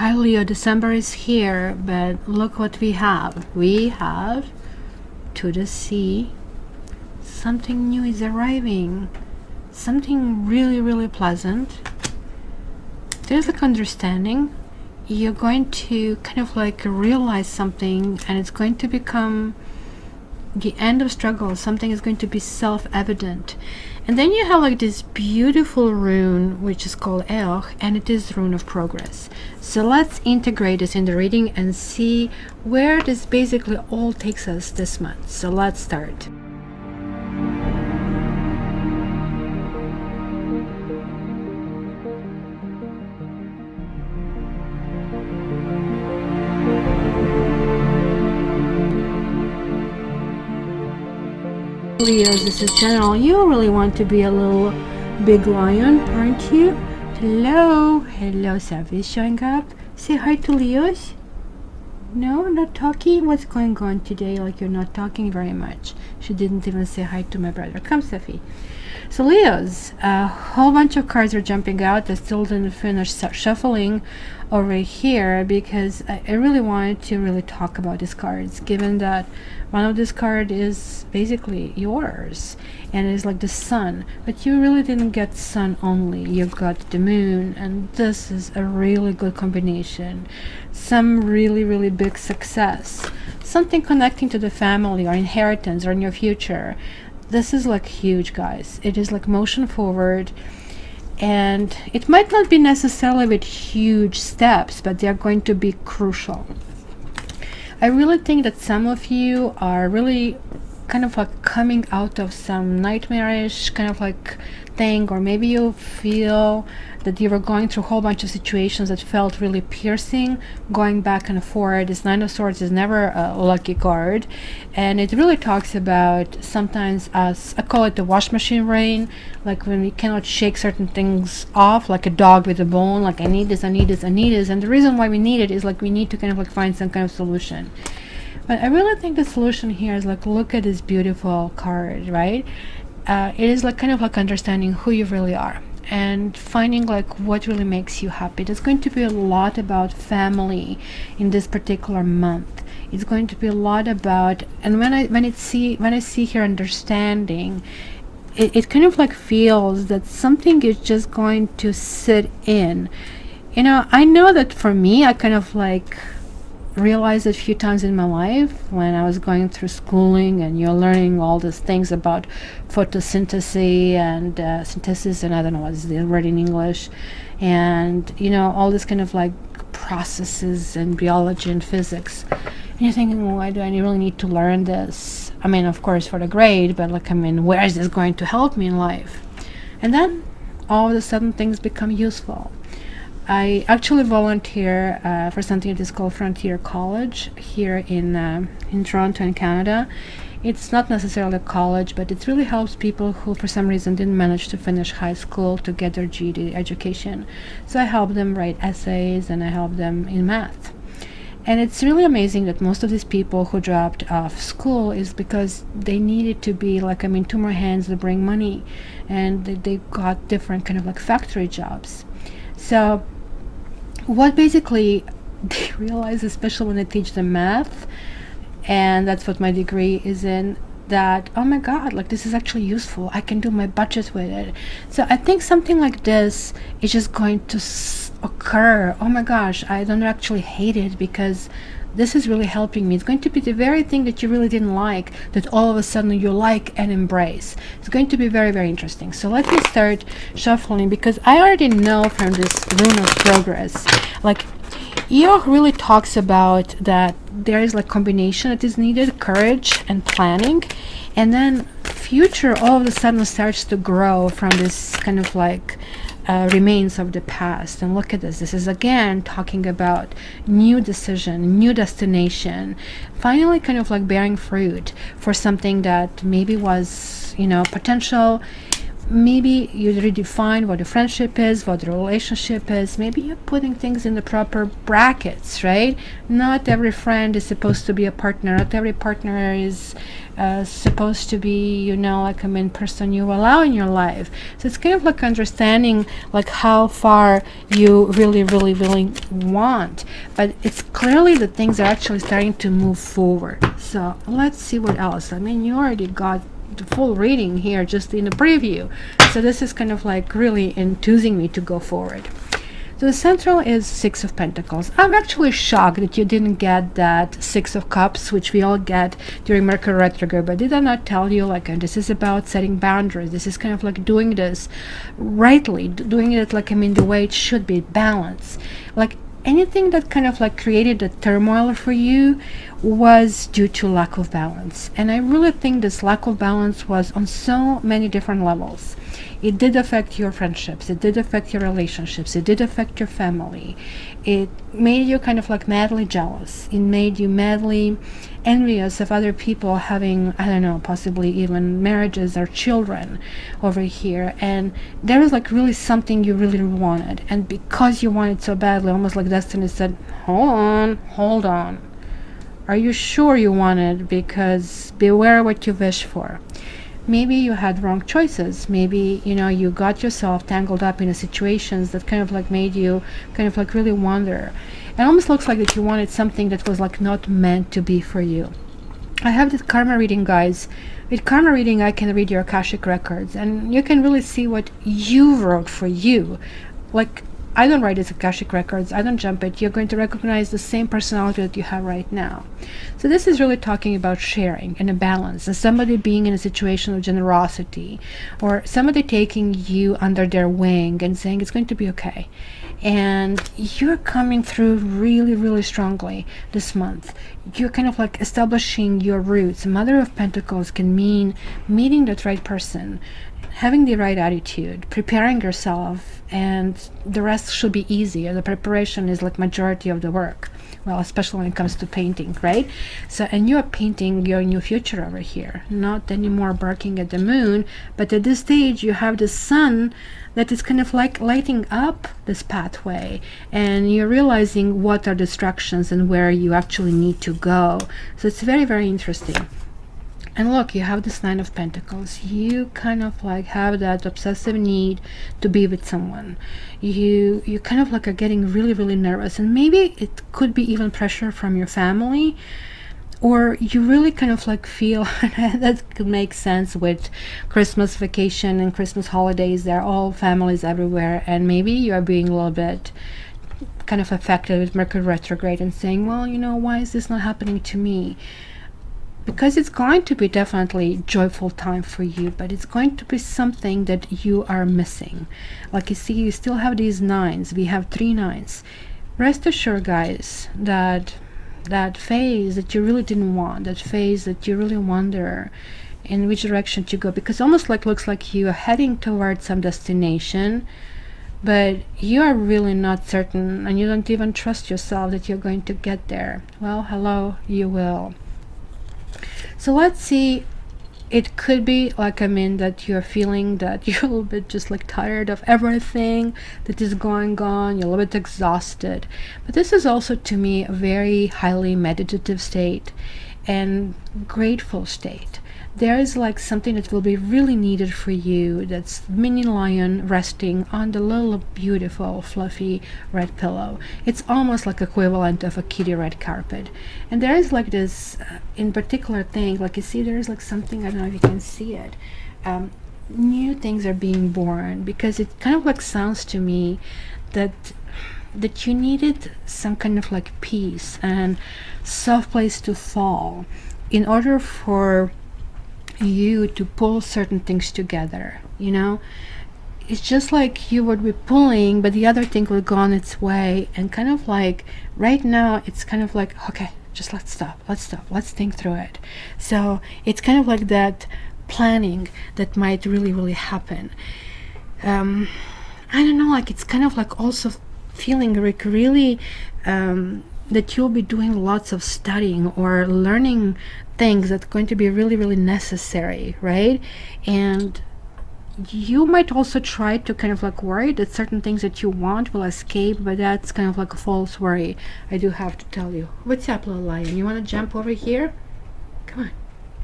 Hi Leo, December is here, but look what we have. We have to the sea. Something new is arriving. Something really pleasant. There's like understanding. You're going to kind of like realize something, and it's going to become the end of struggle. Something is going to be self-evident. And then you have like this beautiful rune which is called Eoch, and it is rune of progress. So let's integrate this in the reading and see where this basically all takes us this month. So let's start. Leos, this is general. You really want to be a little big lion, aren't you? Hello, Savvy showing up. Say hi to Leos. No, not talking. What's going on today? Like you're not talking very much. She didn't even say hi to my brother. Come, Safi. So Leos, a whole bunch of cards are jumping out. I still didn't finish shuffling over here because I really wanted to really talk about these cards, given that one of this card is basically yours and it's like the sun, but you really didn't get sun only, you got the moon, and this is a really good combination. Some really big success, something connecting to the family or inheritance or in your future. This is like huge, guys. It is like motion forward, and it might not be necessarily with huge steps, but they are going to be crucial. I really think that some of you are really kind of like coming out of some nightmarish kind of like thing, or maybe you feel that you were going through a whole bunch of situations that felt really piercing, going back and forth. This Nine of Swords is never a lucky card, and it really talks about sometimes as I call it the wash machine brain, like when we cannot shake certain things off, like a dog with a bone, like I need this, I need this, I need this, and the reason why we need it is like we need to kind of like find some kind of solution. But I really think the solution here is like, look at this beautiful card, right? It is like kind of like understanding who you really are and finding like what really makes you happy. There's going to be a lot about family in this particular month. It's going to be a lot about, and when I see here understanding, it kind of like feels that something is just going to sit in. You know, I know that for me, I kind of like realized a few times in my life when I was going through schooling and you're learning all these things about photosynthesis and synthesis, and I don't know what's the word in English, and you know, all this kind of like processes and biology and physics, and you're thinking, well, why do I really need to learn this? I mean, of course for the grade, but like, I mean, where is this going to help me in life? And then all of a sudden things become useful. I actually volunteer for something that is called Frontier College here in Toronto in Canada. It's not necessarily a college, but it really helps people who for some reason didn't manage to finish high school to get their GED education. So I help them write essays and I help them in math. And it's really amazing that most of these people who dropped off school is because they needed to be like, I mean, two more hands to bring money, and they got different kind of like factory jobs. So what basically they realize, especially when I teach them math, and that's what my degree is in, that oh my god, like this is actually useful, I can do my budget with it. So I think something like this is just going to occur. Oh my gosh, I don't actually hate it because this is really helping me. It's going to be the very thing that you really didn't like that all of a sudden you like and embrace. It's going to be very interesting. So let me start shuffling, because I already know from this rune of progress, like Eoch really talks about that there is like combination that is needed, courage and planning, and then future all of a sudden starts to grow from this kind of like remains of the past. And look at this, this is again talking about new decision, new destination, finally kind of like bearing fruit for something that maybe was, you know, potential, maybe you redefine what a friendship is, what a relationship is. Maybe you're putting things in the proper brackets, right? Not every friend is supposed to be a partner. Not every partner is supposed to be, you know, like a main person you allow in your life. So it's kind of like understanding like how far you really want. But it's clearly that things are actually starting to move forward. So let's see what else. I mean, you already got the full reading here just in a preview, so this is kind of like really enthusing me to go forward. So the central is Six of Pentacles. I'm actually shocked that you didn't get that Six of Cups, which we all get during Mercury retrograde. But did I not tell you, like, this is about setting boundaries? This is kind of like doing this rightly, doing it like, I mean, the way it should be, balance. Like, anything that kind of like created a turmoil for you was due to lack of balance. And I really think this lack of balance was on so many different levels. It did affect your friendships, it did affect your relationships, it did affect your family. It made you kind of like madly jealous. It made you madly envious of other people having, I don't know, possibly even marriages or children over here. And there was like really something you really wanted. And because you wanted so badly, almost like destiny said, hold on. Are you sure you want it? Because beware what you wish for. Maybe you had wrong choices. Maybe, you know, you got yourself tangled up in situations that kind of like made you kind of like really wonder. It almost looks like that you wanted something that was like not meant to be for you. I have this karma reading, guys. With karma reading, I can read your Akashic records, and you can really see what you wrote for you. Like, I don't write these Akashic records, I don't jump it. You're going to recognize the same personality that you have right now. So this is really talking about sharing and a balance, and somebody being in a situation of generosity, or somebody taking you under their wing and saying it's going to be okay. And you're coming through really strongly this month. You're kind of like establishing your roots. Mother of Pentacles can mean meeting that right person, having the right attitude, preparing yourself, and the rest should be easy. The preparation is like majority of the work. Well, especially when it comes to painting, right? So, and you're painting your new future over here, not anymore barking at the moon, but at this stage you have the sun that is kind of like lighting up this pathway, and you're realizing what are distractions and where you actually need to go. So it's very interesting. And look, you have this Nine of Pentacles. You kind of like have that obsessive need to be with someone. You kind of like are getting really nervous, and maybe it could be even pressure from your family, or you really kind of like feel that could make sense with Christmas vacation and Christmas holidays. They're all families everywhere, and maybe you are being a little bit kind of affected with Mercury retrograde and saying, well, you know, why is this not happening to me? Because it's going to be definitely joyful time for you, but it's going to be something that you are missing. Like you see, you still have these nines. We have 3 nines. Rest assured, guys, that that phase that you really didn't want, that phase that you really wonder in which direction to go, because almost like looks like you are heading towards some destination, but you are really not certain, and you don't even trust yourself that you're going to get there. Well, hello, you will. So let's see. It could be like, I mean, that you're feeling that you're a little bit just like tired of everything that is going on. You're a little bit exhausted. But this is also, to me, a very highly meditative state and grateful state. There is like something that will be really needed for you. That's mini lion resting on the little beautiful fluffy red pillow. It's almost like equivalent of a kitty red carpet. And there is like this in particular thing, like you see, there is like something, I don't know if you can see it. New things are being born, because it kind of like sounds to me that you needed some kind of like peace and soft place to fall in order for you to pull certain things together. You know, it's just like you would be pulling, but the other thing will go on its way, and kind of like right now it's kind of like, okay, just let's stop, let's think through it. So it's kind of like that planning that might really happen. I don't know, like it's kind of like also feeling like really that you'll be doing lots of studying or learning things that's going to be really necessary, right? And you might also try to kind of like worry that certain things that you want will escape, but that's kind of like a false worry, I do have to tell you. What's up, little lion? You want to jump over here? Come on.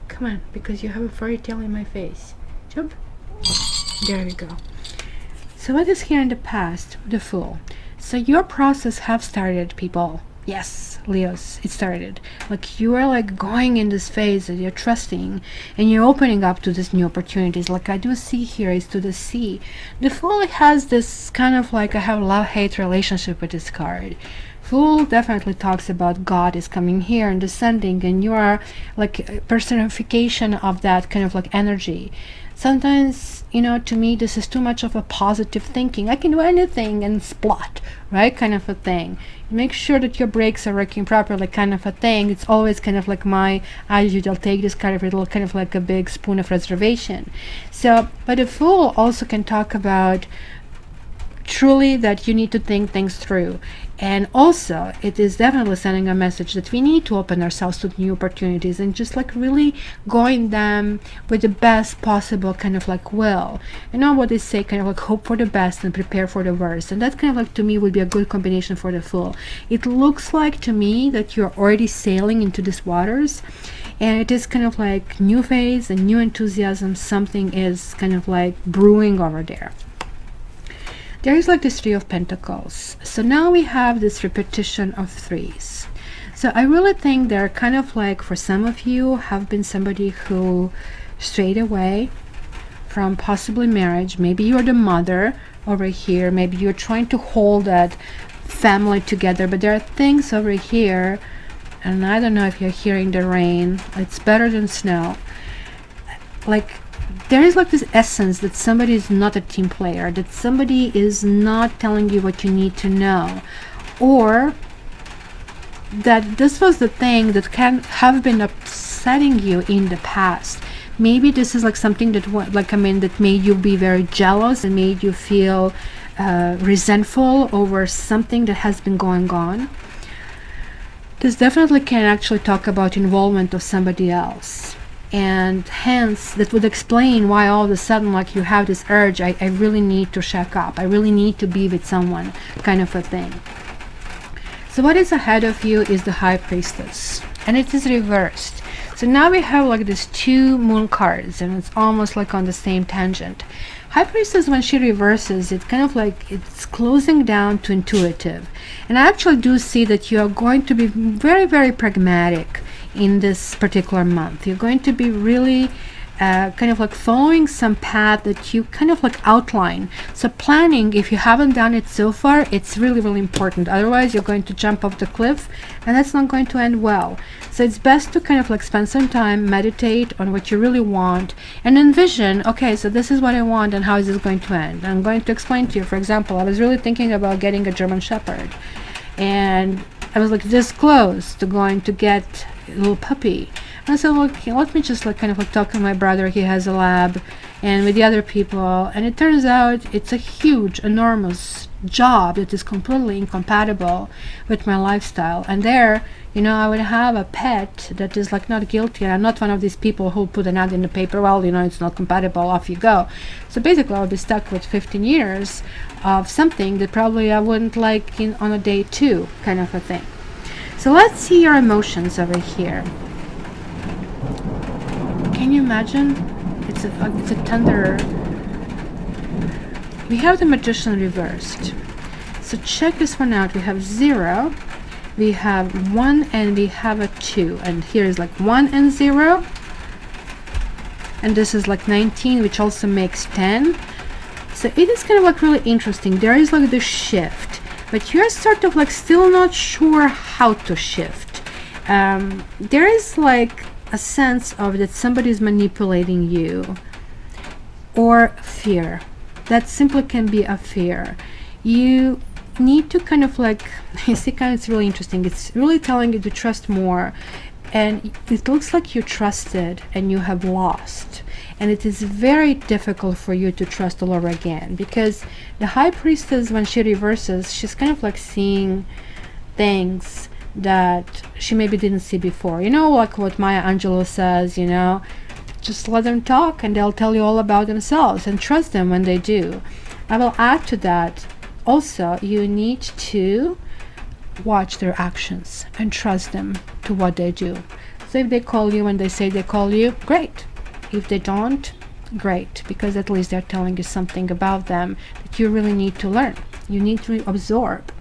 Come on, because you have a fairy tale in my face. Jump. There we go. So what is here in the past? The Fool. So your process have started, people. Yes, Leos, it started. Like you are like going in this phase that you're trusting and you're opening up to these new opportunities. Like I do see here is to the sea. The Fool has this kind of like, I have love-hate relationship with this card. Fool definitely talks about God is coming here and descending, and you are like a personification of that kind of like energy. Sometimes, you know, to me this is too much of a positive thinking. I can do anything and splot, right, kind of a thing. Make sure that your brakes are working properly, kind of a thing. It's always kind of like my attitude. I'll take this card, it'll kind of like a big spoon of reservation. So, but a Fool also can talk about truly that you need to think things through, and also it is definitely sending a message that we need to open ourselves to new opportunities and just like really going them with the best possible kind of like will. You know what they say, kind of like hope for the best and prepare for the worst, and that kind of like to me would be a good combination for the Fool. It looks like to me that you're already sailing into these waters, and it is kind of like new phase and new enthusiasm. Something is kind of like brewing over there. There is like this Three of Pentacles. So now we have this repetition of threes. So I really think they're kind of like, for some of you, have been somebody who strayed away from possibly marriage. Maybe you're the mother over here. Maybe you're trying to hold that family together. But there are things over here, and I don't know if you're hearing the rain. It's better than snow. Like, there is like this essence that somebody is not a team player, that somebody is not telling you what you need to know, or that this was the thing that can have been upsetting you in the past. Maybe this is like something that that made you be very jealous and made you feel resentful over something that has been going on. This definitely can actually talk about involvement of somebody else. And hence that would explain why all of a sudden like you have this urge, I really need to check up, I really need to be with someone, kind of a thing. So what is ahead of you is the High Priestess, and it is reversed. So now we have like these two moon cards, and it's almost like on the same tangent. High Priestess, when she reverses, it's kind of like it's closing down to intuitive, and I actually do see that you are going to be very, very pragmatic in this particular month. You're going to be really kind of like following some path that you kind of like outline. So planning, if you haven't done it so far, it's really, really important. Otherwise you're going to jump off the cliff, and that's not going to end well. So it's best to kind of like spend some time, meditate on what you really want, and envision, okay, so this is what I want, and how is this going to end? I'm going to explain to you. For example, I was really thinking about getting a German Shepherd, and I was like this close to going to get a little puppy. And I said, well, okay, let me just like kind of like talk to my brother. He has a lab, and with the other people, and it turns out it's a huge, enormous job that is completely incompatible with my lifestyle. And there, you know, I would have a pet that is like not guilty, and I'm not one of these people who put an ad in the paper, well, you know, it's not compatible, off you go. So basically I'll be stuck with 15 years of something that probably I wouldn't like on a day two, kind of a thing. So let's see your emotions over here. Can you imagine? It's a thunder. We have the Magician reversed. So check this one out. We have 0, we have 1, and we have a 2. And here is like 1 and 0. And this is like 19, which also makes 10. So it is kind of like really interesting. There is like the shift, but you're sort of like still not sure how to shift. There is like a sense of that somebody is manipulating you, or fear. That simply can be a fear. You need to kind of like, you see, kind of, it's really interesting. It's really telling you to trust more, and it looks like you trusted and you have lost, and it is very difficult for you to trust all over again, because the High Priestess, when she reverses, she's kind of like seeing things that she maybe didn't see before. You know, like what Maya Angelou says, you know, just let them talk, and they'll tell you all about themselves, and trust them when they do. I will add to that also, you need to watch their actions and trust them to what they do. So if they call you when they say they call you, great. If they don't, great, because at least they're telling you something about them that you really need to learn. You need to absorb.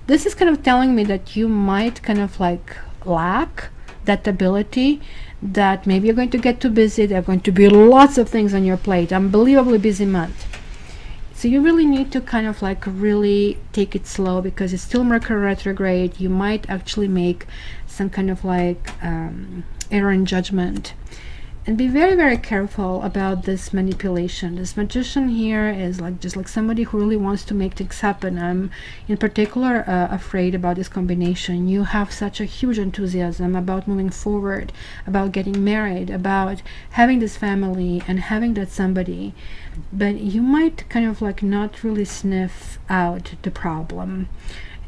This is kind of telling me that you might kind of like lack that ability, that maybe you're going to get too busy. There are going to be lots of things on your plate, unbelievably busy month. So you really need to kind of like really take it slow, because it's still Mercury retrograde. You might actually make some kind of like error in judgment. And be very, very careful about this manipulation. This magician here is like just like somebody who really wants to make things happen. I'm in particular afraid about this combination. You have such a huge enthusiasm about moving forward, about getting married, about having this family and having that somebody. But you might kind of like not really sniff out the problem.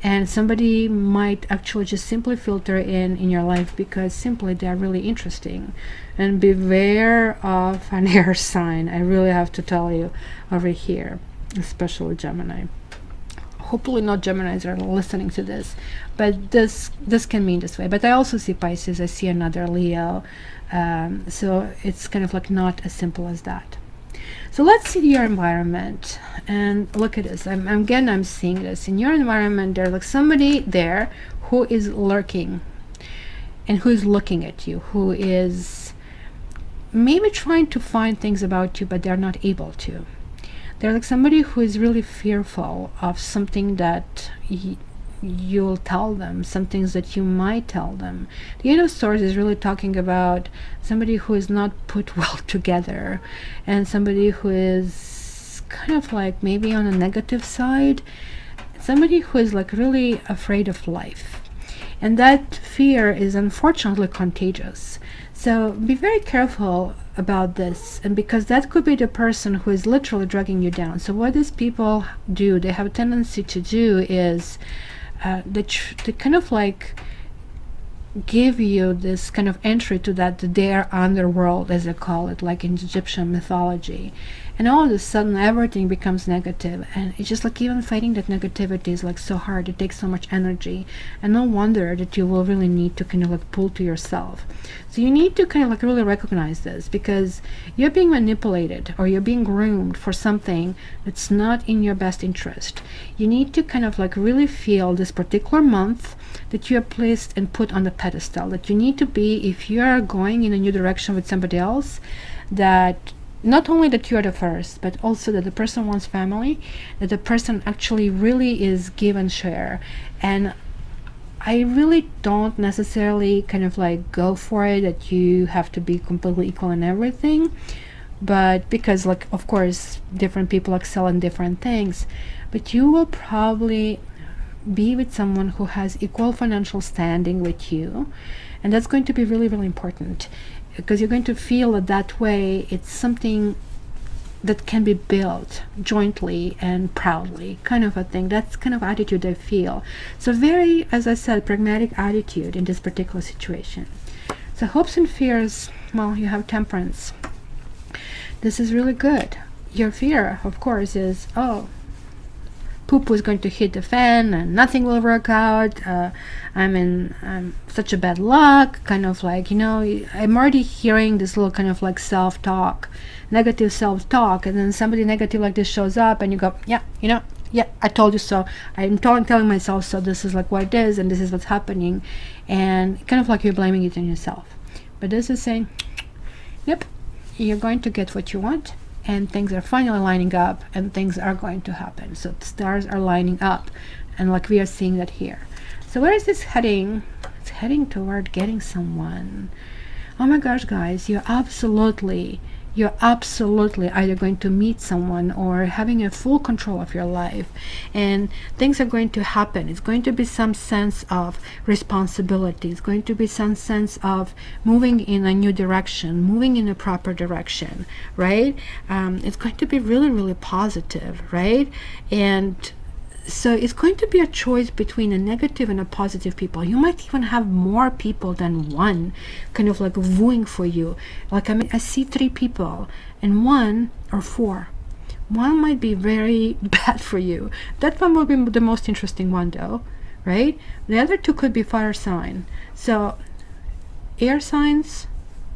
And somebody might actually just simply filter in your life because simply they're really interesting. And beware of an air sign, I really have to tell you over here, especially Gemini. Hopefully not Geminis are listening to this, but this can mean this way. But I also see Pisces, I see another Leo, so it's kind of like not as simple as that. So let's see your environment and look at this. I'm seeing this in your environment. There's like somebody there who is lurking and who is looking at you, who is maybe trying to find things about you, but they're not able to. They're like somebody who is really fearful of something that you'll tell them, some things that you might tell them. The Eight of Swords is really talking about somebody who is not put well together, and somebody who is kind of like maybe on a negative side, somebody who is like really afraid of life. And that fear is unfortunately contagious. So be very careful about this, and because that could be the person who is literally dragging you down. So what these people do, they have a tendency to do is they kind of like give you this kind of entry to their underworld, as they call it, like in Egyptian mythology. And all of a sudden everything becomes negative, and it's just like even fighting that negativity is like so hard. It takes so much energy, and no wonder that you will really need to kind of like pull to yourself. So you need to kind of like really recognize this, because you're being manipulated or you're being groomed for something that's not in your best interest. You need to kind of like really feel this particular month that you are placed and put on the pedestal, that you need to be, if you are going in a new direction with somebody else, that not only that you are the first, but also that the person wants family, that the person actually really is give and share. And I really don't necessarily kind of like go for it that you have to be completely equal in everything, but because like of course different people excel in different things, but you will probably be with someone who has equal financial standing with you, and that's going to be really, really important, because you're going to feel that way it's something that can be built jointly and proudly, kind of a thing. That's kind of attitude I feel. So very, as I said, pragmatic attitude in this particular situation. So hopes and fears, well, you have Temperance. This is really good. Your fear, of course, is, oh, poop was going to hit the fan and nothing will work out. I'm such a bad luck, kind of like, you know, I'm already hearing this little kind of like self-talk, negative self-talk, and then somebody negative like this shows up and you go, yeah, you know, yeah, I told you so. I'm telling myself so. This is like what it is, and this is what's happening, and kind of like you're blaming it on yourself. But this is saying, yep, you're going to get what you want, and things are finally lining up, and things are going to happen. So the stars are lining up, and like we are seeing that here. So where is this heading? It's heading toward getting someone. Oh my gosh, guys, you're absolutely either going to meet someone or having a full control of your life, and things are going to happen. It's going to be some sense of responsibility. It's going to be some sense of moving in a new direction, moving in a proper direction, right? It's going to be really, really positive, right? And So it's going to be a choice between a negative and a positive people. You might even have more people than one kind of like wooing for you. Like, I mean, I see 3 people and 1 or 4. One might be very bad for you. That one will be the most interesting one though, right? The other 2 could be fire sign. So air signs,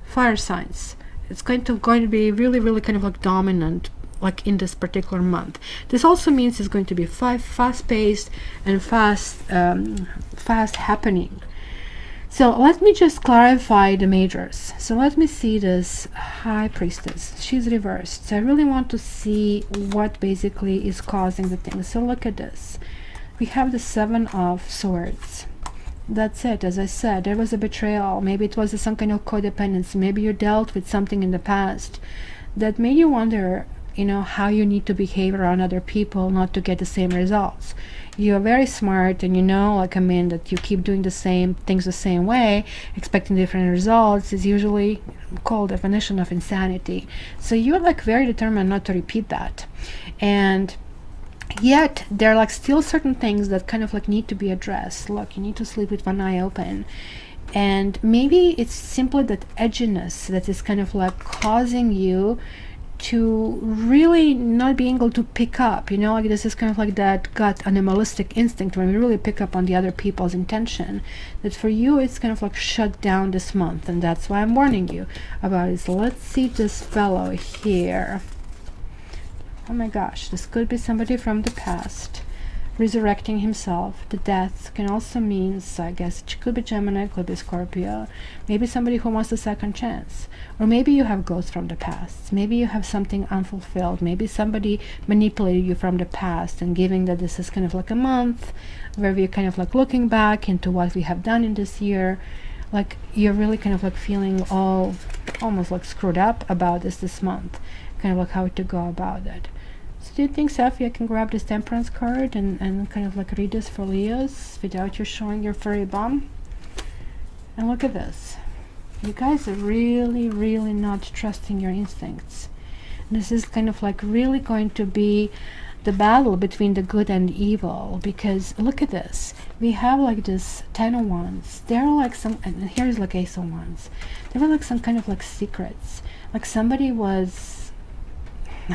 fire signs. It's going to be really kind of like dominant, like in this particular month. This also means it's going to be fast-paced and fast happening. So let me just clarify the majors. So let me see this High Priestess. She's reversed. So I really want to see what basically is causing the thing. So look at this. We have the 7 of Swords. That's it. As I said, there was a betrayal. Maybe it was some kind of codependency. Maybe you dealt with something in the past that made you wonder, you know, how you need to behave around other people not to get the same results. You're very smart, and you know, like, I mean, that you keep doing the same things the same way, expecting different results, is usually called definition of insanity. So you're like very determined not to repeat that. And yet there are like still certain things that kind of like need to be addressed. Look, you need to sleep with one eye open. And maybe it's simply that edginess that is kind of like causing you to really not be able to pick up, you know, like this is kind of like that gut animalistic instinct when we really pick up on the other people's intention, that for you it's kind of like shut down this month. And that's why I'm warning you about it. So let's see this fellow here. Oh my gosh, this could be somebody from the past resurrecting himself. The death can also mean, I guess it could be Gemini, could be Scorpio, maybe somebody who wants a second chance. Or maybe you have ghosts from the past. Maybe you have something unfulfilled. Maybe somebody manipulated you from the past, and given that this is kind of like a month where we're kind of like looking back into what we have done in this year, like you're really kind of like feeling all almost like screwed up about this month, kind of like how to go about it. So do you think, Safi, I can grab this Temperance card and kind of like read this for Leos without you showing your furry bum? And look at this. You guys are really not trusting your instincts. And this is kind of like really going to be the battle between the good and evil, because look at this. We have like this 10 of Wands. There are like some, and here's like Ace of Wands. There were like some kind of like secrets. Like somebody was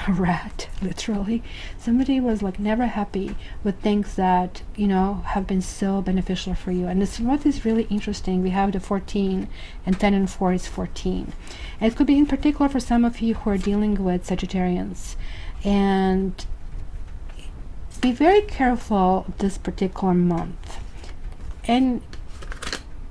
a rat, literally. Somebody was like never happy with things that, you know, have been so beneficial for you. And this, what is really interesting, we have the 14, and 10 and 4 is 14. And it could be in particular for some of you who are dealing with Sagittarians. And be very careful this particular month, and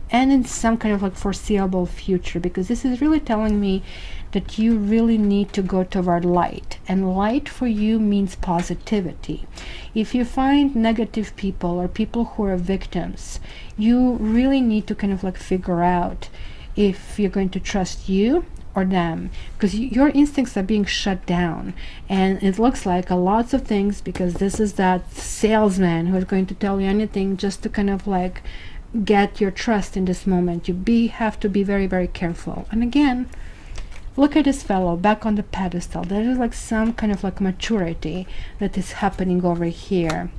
in some kind of like foreseeable future, because this is really telling me that you really need to go toward light, and light for you means positivity. If you find negative people or people who are victims, you really need to kind of like figure out if you're going to trust you or them, because your instincts are being shut down. And it looks like a lots of things, because this is that salesman who is going to tell you anything just to kind of like get your trust in this moment. You have to be very careful. And again, look at this fellow back on the pedestal. There is like some kind of like maturity that is happening over here.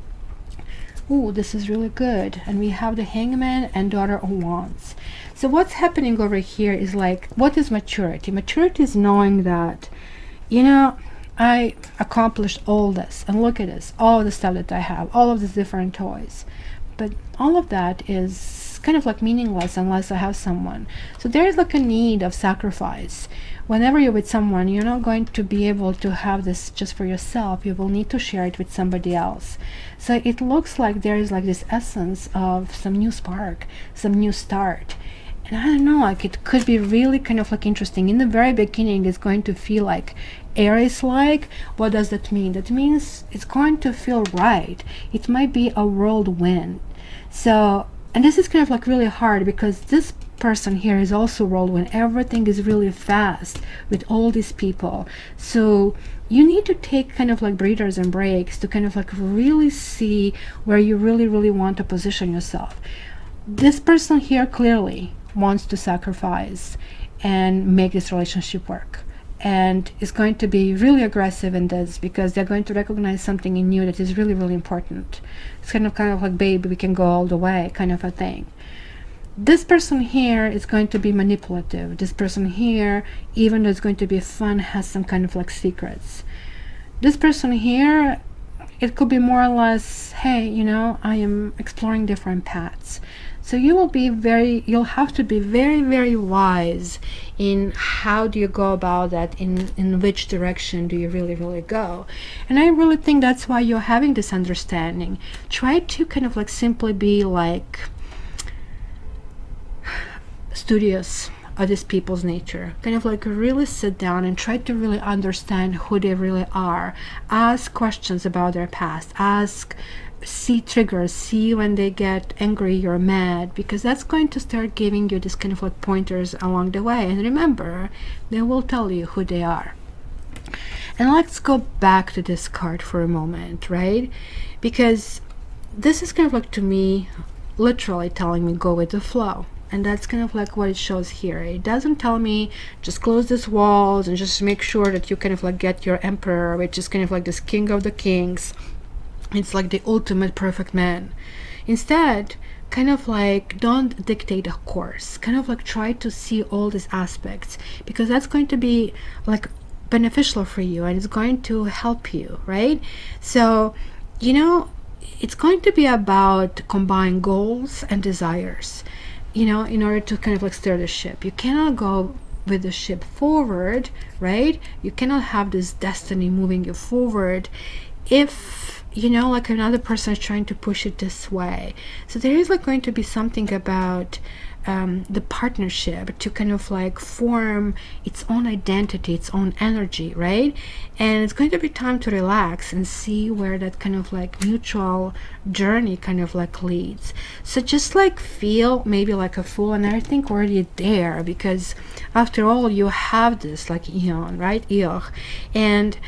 Ooh, this is really good. And we have the Hangman and Daughter of Wands. So what's happening over here is like, what is maturity? Maturity is knowing that, you know, I accomplished all this, and look at this, all the stuff that I have, all of these different toys. But all of that is kind of like meaningless unless I have someone. So there is like a need of sacrifice. Whenever you're with someone, you're not going to be able to have this just for yourself. You will need to share it with somebody else. So it looks like there is like this essence of some new spark, some new start. And I don't know, like it could be really kind of like interesting. In the very beginning, it's going to feel like Aries-like. What does that mean? That means it's going to feel right. It might be a whirlwind. So, and this is kind of like really hard, because this person here is also whirlwind. Everything is really fast with all these people. So you need to take kind of like breathers and breaks to kind of like really see where you really want to position yourself. This person here clearly wants to sacrifice and make this relationship work. and is going to be really aggressive in this, because they're going to recognize something in you that is really, really important. It's kind of like, baby, we can go all the way kind of a thing. This person here is going to be manipulative. This person here, even though it's going to be fun, has some kind of like secrets. This person here, it could be more or less, hey, you know, I am exploring different paths. So you'll have to be very, very wise in how do you go about that, in which direction do you really, really go. And I really think that's why you're having this understanding. Try to kind of like simply be like studious of these people's nature. Kind of like really sit down and try to really understand who they really are. Ask questions about their past. See triggers, see when they get angry or mad, because that's going to start giving you this kind of like pointers along the way. And remember, they will tell you who they are. And let's go back to this card for a moment, right? Because this is kind of like, to me, literally telling me go with the flow. And that's kind of like what it shows here. It doesn't tell me just close these walls and just make sure that you kind of like get your emperor, which is kind of like this king of the kings. It's like the ultimate perfect man. Instead, kind of like, don't dictate a course. Kind of like try to see all these aspects, because that's going to be like beneficial for you and it's going to help you, right? So, you know, it's going to be about combine goals and desires, you know, in order to kind of like steer the ship. You cannot go with the ship forward, right? You cannot have this destiny moving you forward if, you know, like another person is trying to push it this way. So there is like going to be something about the partnership to kind of like form its own identity, its own energy, right? And it's going to be time to relax and see where that kind of like mutual journey kind of like leads. So just like feel maybe like a fool and everything already there, because after all you have this like eon, right? Eon. And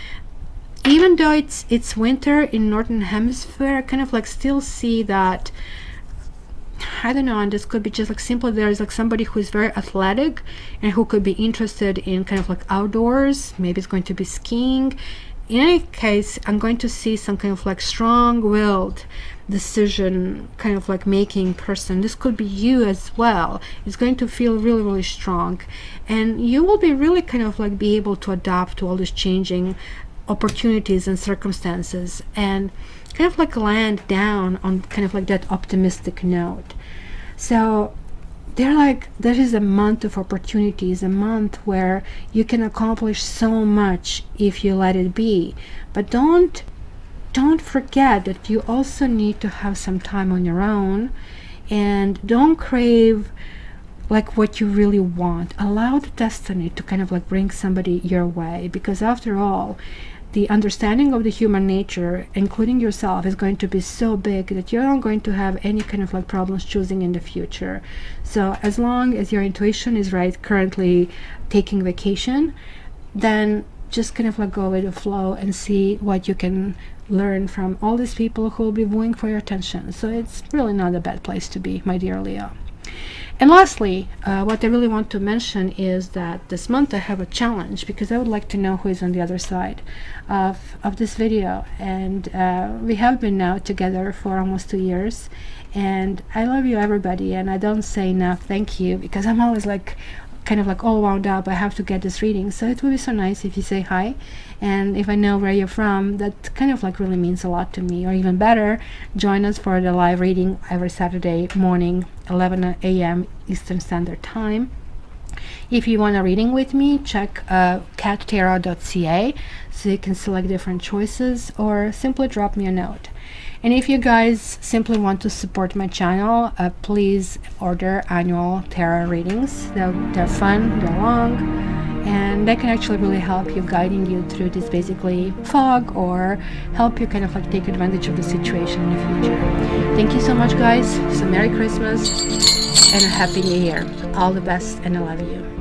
even though it's winter in northern hemisphere, I kind of like still see that, I don't know, and this could be just like simple, there's like somebody who is very athletic and who could be interested in kind of like outdoors. Maybe it's going to be skiing. In any case, I'm going to see some kind of like strong-willed decision kind of like making person. This could be you as well. It's going to feel really, really strong, and you will be really kind of like be able to adapt to all these changing opportunities and circumstances, and kind of like land down on kind of like that optimistic note. So they're like, there is a month of opportunities, a month where you can accomplish so much if you let it be. But don't forget that you also need to have some time on your own, and don't crave like what you really want. Allow the destiny to kind of like bring somebody your way, because after all, the understanding of the human nature, including yourself, is going to be so big that you're not going to have any kind of like problems choosing in the future. So as long as your intuition is right, currently taking vacation, then just kind of like go with the flow and see what you can learn from all these people who will be wooing for your attention. So it's really not a bad place to be, my dear Leo. And lastly, what I really want to mention is that this month I have a challenge, because I would like to know who is on the other side of this video. And we have been now together for almost 2 years, and I love you, everybody, and I don't say enough thank you, because I'm always like kind of like all wound up. I have to get this reading, so it would be so nice if you say hi, and if I know where you're from, that kind of like really means a lot to me. Or even better, join us for the live reading every Saturday morning, 11 a.m. Eastern Standard Time. If you want a reading with me, check cattarot.ca so you can select different choices, or simply drop me a note. And if you guys simply want to support my channel, please order annual tarot readings. They're fun, they're long, and they can actually really help you, guiding you through this basically fog, or help you kind of like take advantage of the situation in the future. Thank you so much, guys. So Merry Christmas and a Happy New Year. All the best, and I love you.